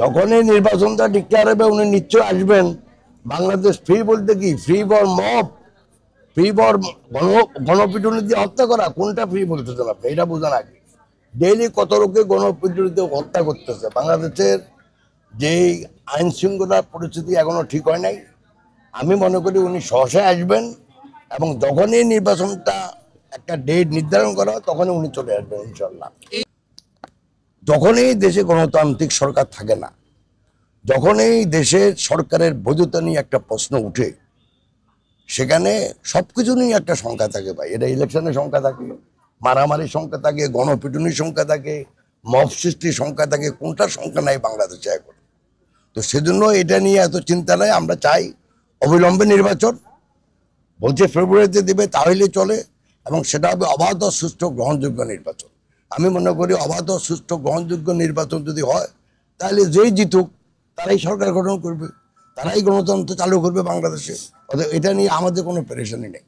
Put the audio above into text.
যখনই নির্বাচনটা ডিক্লেয়ার হবে উনি নিশ্চয় আসবেন। বাংলাদেশ ফ্রি বলতে কি? Free for mob, free for গণপিটুনি দিয়ে হত্যা করা? কোনটা ফ্রি বলতেছেন আপনি? এটা বোঝান আগে। ডেইলি কত লোকে গণপিটুনিতে হত্যা করতেছে। বাংলাদেশের যে আইন শৃঙ্খলার পরিস্থিতি এখনো ঠিক হয় নাই। আমি মনে করি উনি সহসায় আসবেন এবং যখনই নির্বাচনটা একটা ডেট নির্ধারণ করা হয় তখনই উনি চলে আসবেন ইনশাল্লাহ। যখনই দেশে গণতান্ত্রিক সরকার থাকে না, যখনই দেশের সরকারের বৈধতা নিয়ে একটা প্রশ্ন উঠে, সেখানে সবকিছু নিয়ে একটা সংখ্যা থাকে ভাই। এটা ইলেকশনের সংখ্যা থাকে, মারামারির সংখ্যা থাকে, গণপিটুনির সংখ্যা থাকে, মব সৃষ্টির সংখ্যা থাকে। কোনটার সংখ্যা নাই বাংলাদেশে এখন? তো সেজন্য এটা নিয়ে এত চিন্তা নাই। আমরা চাই অবিলম্বে নির্বাচন, বলছে ফেব্রুয়ারিতে দেবে, তাহলে চলে, এবং সেটা হবে অবাধ, সুষ্ঠু, গ্রহণযোগ্য নির্বাচন। আমি মনে করি অবাধ, সুষ্ঠু, গ্রহণযোগ্য নির্বাচন যদি হয় তাহলে যেই জিতুক তারাই সরকার গঠন করবে, তারাই গণতন্ত্র চালু করবে বাংলাদেশে। অতএব এটা নিয়ে আমাদের কোনো পেরেশানি নেই।